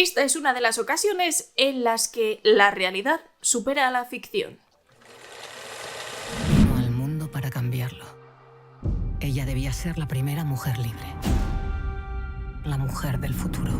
Esta es una de las ocasiones en las que la realidad supera a la ficción. Vino al mundo para cambiarlo. Ella debía ser la primera mujer libre. La mujer del futuro.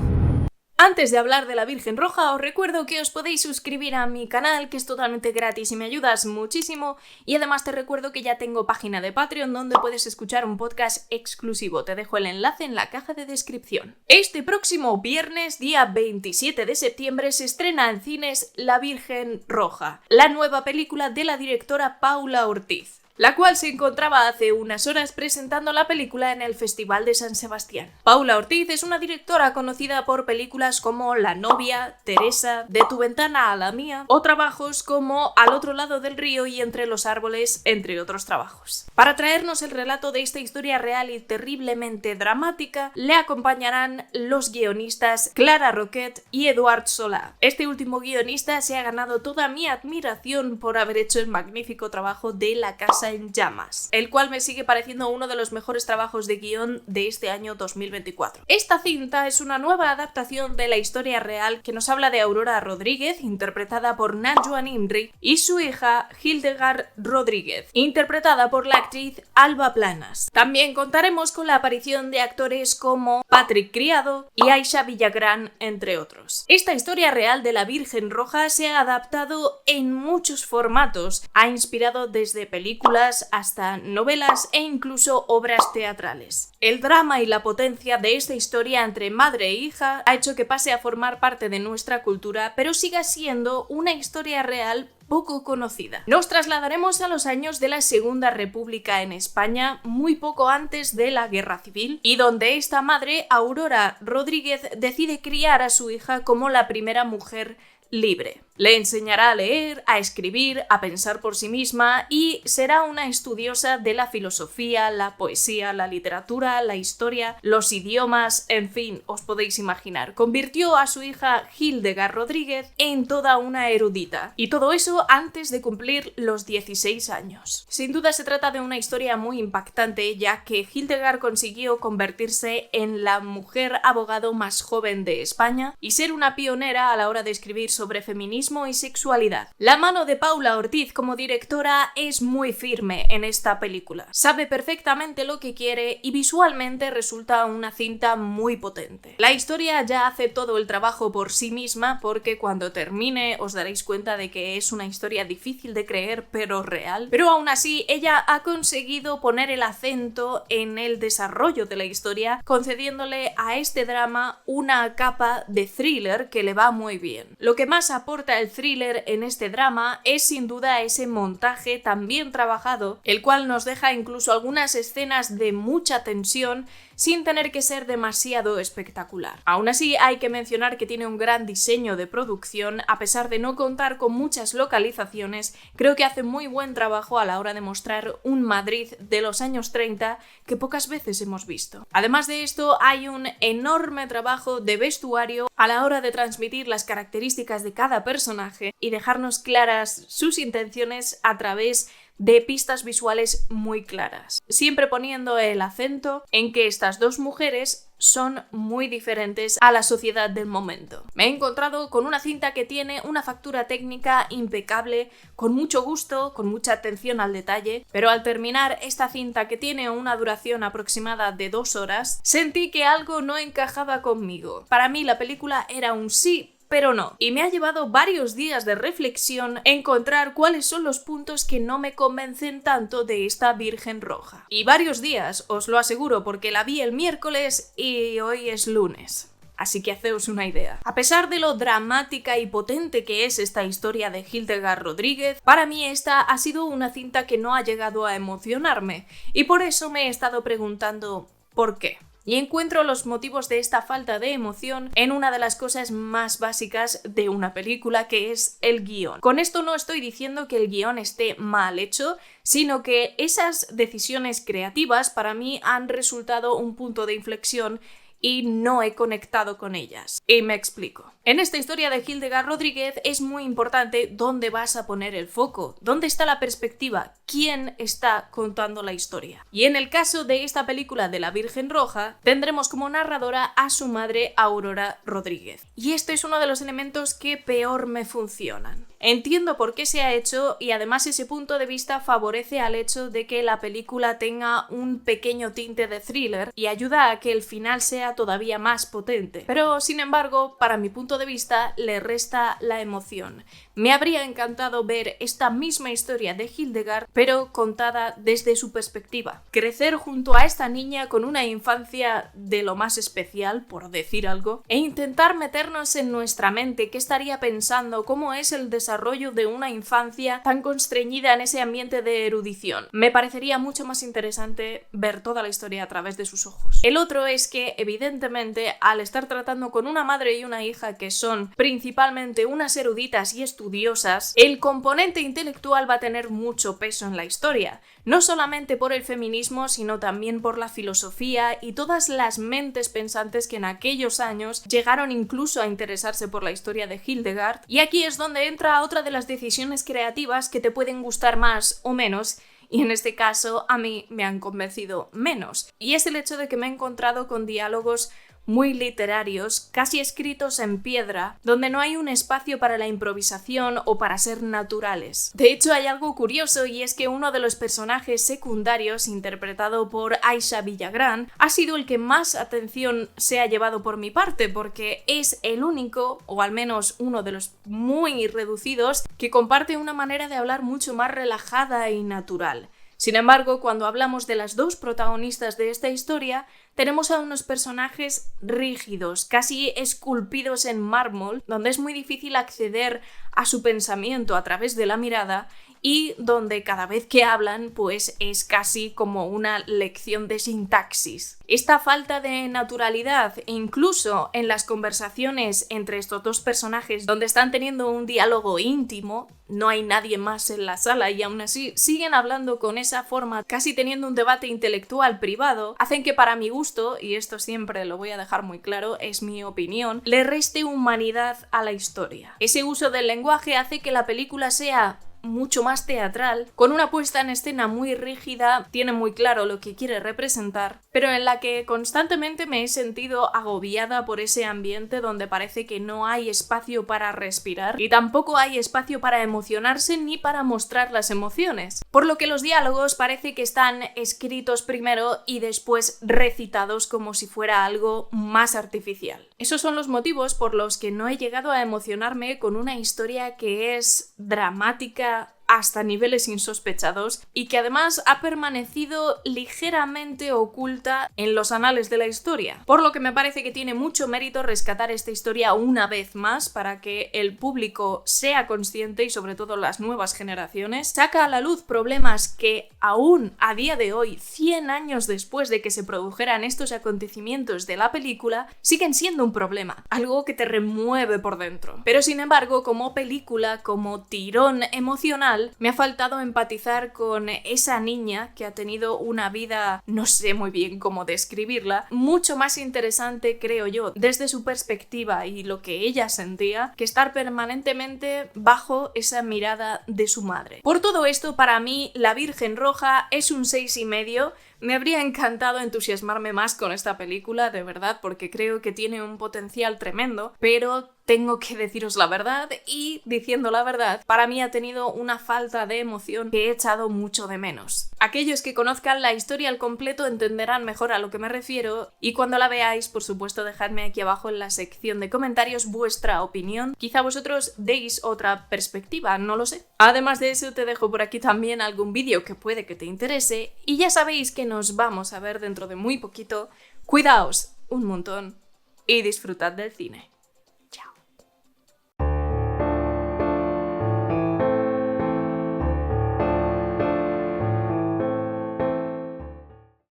Antes de hablar de la Virgen Roja, os recuerdo que os podéis suscribir a mi canal, que es totalmente gratis y me ayudas muchísimo. Y además te recuerdo que ya tengo página de Patreon donde puedes escuchar un podcast exclusivo. Te dejo el enlace en la caja de descripción. Este próximo viernes, día 27 de septiembre, se estrena en cines La Virgen Roja, la nueva película de la directora Paula Ortiz, la cual se encontraba hace unas horas presentando la película en el Festival de San Sebastián. Paula Ortiz es una directora conocida por películas como La novia, Teresa, De tu ventana a la mía, o trabajos como Al otro lado del río y Entre los árboles, entre otros trabajos. Para traernos el relato de esta historia real y terriblemente dramática, le acompañarán los guionistas Clara Roquet y Eduard Solà. Este último guionista se ha ganado toda mi admiración por haber hecho el magnífico trabajo de La casa en llamas, el cual me sigue pareciendo uno de los mejores trabajos de guión de este año 2024. Esta cinta es una nueva adaptación de la historia real que nos habla de Aurora Rodríguez, interpretada por Najwa Nimri, y su hija Hildegard Rodríguez, interpretada por la actriz Alba Planas. También contaremos con la aparición de actores como Patrick Criado y Aisha Villagrán, entre otros. Esta historia real de la Virgen Roja se ha adaptado en muchos formatos, ha inspirado desde películas hasta novelas e incluso obras teatrales. El drama y la potencia de esta historia entre madre e hija ha hecho que pase a formar parte de nuestra cultura, pero siga siendo una historia real poco conocida. Nos trasladaremos a los años de la Segunda República en España, muy poco antes de la Guerra Civil, y donde esta madre, Aurora Rodríguez, decide criar a su hija como la primera mujer libre. Le enseñará a leer, a escribir, a pensar por sí misma y será una estudiosa de la filosofía, la poesía, la literatura, la historia, los idiomas, en fin, os podéis imaginar. Convirtió a su hija Hildegard Rodríguez en toda una erudita. Y todo eso antes de cumplir los 16 años. Sin duda se trata de una historia muy impactante, ya que Hildegard consiguió convertirse en la mujer abogado más joven de España y ser una pionera a la hora de escribir sobre feminismo y sexualidad. La mano de Paula Ortiz como directora es muy firme en esta película. Sabe perfectamente lo que quiere y visualmente resulta una cinta muy potente. La historia ya hace todo el trabajo por sí misma, porque cuando termine os daréis cuenta de que es una historia difícil de creer pero real. Pero aún así ella ha conseguido poner el acento en el desarrollo de la historia, concediéndole a este drama una capa de thriller que le va muy bien. Lo que más aporta el thriller en este drama es sin duda ese montaje tan bien trabajado, el cual nos deja incluso algunas escenas de mucha tensión sin tener que ser demasiado espectacular. Aún así hay que mencionar que tiene un gran diseño de producción, a pesar de no contar con muchas localizaciones. Creo que hace muy buen trabajo a la hora de mostrar un Madrid de los años 30 que pocas veces hemos visto. Además de esto hay un enorme trabajo de vestuario a la hora de transmitir las características de cada personaje y dejarnos claras sus intenciones a través de pistas visuales muy claras, siempre poniendo el acento en que estas dos mujeres son muy diferentes a la sociedad del momento. Me he encontrado con una cinta que tiene una factura técnica impecable, con mucho gusto, con mucha atención al detalle, pero al terminar esta cinta, que tiene una duración aproximada de 2 horas, sentí que algo no encajaba conmigo. Para mí la película era un sí, pero no. Y me ha llevado varios días de reflexión encontrar cuáles son los puntos que no me convencen tanto de esta Virgen Roja. Y varios días, os lo aseguro, porque la vi el miércoles y hoy es lunes. Así que haceos una idea. A pesar de lo dramática y potente que es esta historia de Hildegard Rodríguez, para mí esta ha sido una cinta que no ha llegado a emocionarme. Y por eso me he estado preguntando ¿por qué? Y encuentro los motivos de esta falta de emoción en una de las cosas más básicas de una película, que es el guión. Con esto no estoy diciendo que el guión esté mal hecho, sino que esas decisiones creativas para mí han resultado un punto de inflexión y no he conectado con ellas. Y me explico. En esta historia de Hildegard Rodríguez es muy importante dónde vas a poner el foco, dónde está la perspectiva, quién está contando la historia. Y en el caso de esta película de La Virgen Roja, tendremos como narradora a su madre Aurora Rodríguez. Y este es uno de los elementos que peor me funcionan. Entiendo por qué se ha hecho y además ese punto de vista favorece al hecho de que la película tenga un pequeño tinte de thriller y ayuda a que el final sea todavía más potente. Pero sin embargo, para mi punto de vista, le resta la emoción. Me habría encantado ver esta misma historia de Hildegard, pero contada desde su perspectiva. Crecer junto a esta niña con una infancia de lo más especial, por decir algo, e intentar meternos en nuestra mente qué estaría pensando, cómo es el desarrollo de una infancia tan constreñida en ese ambiente de erudición. Me parecería mucho más interesante ver toda la historia a través de sus ojos. El otro es que, evidentemente, al estar tratando con una madre y una hija que son principalmente unas eruditas y estudiosas, el componente intelectual va a tener mucho peso en la historia, no solamente por el feminismo, sino también por la filosofía y todas las mentes pensantes que en aquellos años llegaron incluso a interesarse por la historia de Hildegard. Y aquí es donde entra otra de las decisiones creativas que te pueden gustar más o menos, y en este caso a mí me han convencido menos, y es el hecho de que me he encontrado con diálogos muy literarios, casi escritos en piedra, donde no hay un espacio para la improvisación o para ser naturales. De hecho, hay algo curioso y es que uno de los personajes secundarios, interpretado por Aisha Villagrán, ha sido el que más atención se ha llevado por mi parte, porque es el único, o al menos uno de los muy reducidos, que comparte una manera de hablar mucho más relajada y natural. Sin embargo, cuando hablamos de las dos protagonistas de esta historia, tenemos a unos personajes rígidos, casi esculpidos en mármol, donde es muy difícil acceder a su pensamiento a través de la mirada y donde cada vez que hablan, pues es casi como una lección de sintaxis. Esta falta de naturalidad, incluso en las conversaciones entre estos dos personajes, donde están teniendo un diálogo íntimo, no hay nadie más en la sala y aún así siguen hablando con esa forma, casi teniendo un debate intelectual privado, hacen que para mi gusto, y esto siempre lo voy a dejar muy claro, es mi opinión, le reste humanidad a la historia. Ese uso del lenguaje hace que la película sea mucho más teatral, con una puesta en escena muy rígida, tiene muy claro lo que quiere representar, pero en la que constantemente me he sentido agobiada por ese ambiente donde parece que no hay espacio para respirar y tampoco hay espacio para emocionarse ni para mostrar las emociones, por lo que los diálogos parece que están escritos primero y después recitados como si fuera algo más artificial. Esos son los motivos por los que no he llegado a emocionarme con una historia que es dramática hasta niveles insospechados y que además ha permanecido ligeramente oculta en los anales de la historia. Por lo que me parece que tiene mucho mérito rescatar esta historia una vez más para que el público sea consciente y sobre todo las nuevas generaciones, saca a la luz problemas que aún a día de hoy, 100 años después de que se produjeran estos acontecimientos de la película, siguen siendo un problema, algo que te remueve por dentro. Pero sin embargo, como película, como tirón emocional, me ha faltado empatizar con esa niña que ha tenido una vida, no sé muy bien cómo describirla, mucho más interesante, creo yo, desde su perspectiva y lo que ella sentía, que estar permanentemente bajo esa mirada de su madre. Por todo esto, para mí, La Virgen Roja es un 6,5. Me habría encantado entusiasmarme más con esta película, de verdad, porque creo que tiene un potencial tremendo, pero tengo que deciros la verdad y, diciendo la verdad, para mí ha tenido una falta de emoción que he echado mucho de menos. Aquellos que conozcan la historia al completo entenderán mejor a lo que me refiero y cuando la veáis, por supuesto, dejadme aquí abajo en la sección de comentarios vuestra opinión. Quizá vosotros deis otra perspectiva, no lo sé. Además de eso, te dejo por aquí también algún vídeo que puede que te interese y ya sabéis que nos vamos a ver dentro de muy poquito. Cuidaos un montón y disfrutad del cine.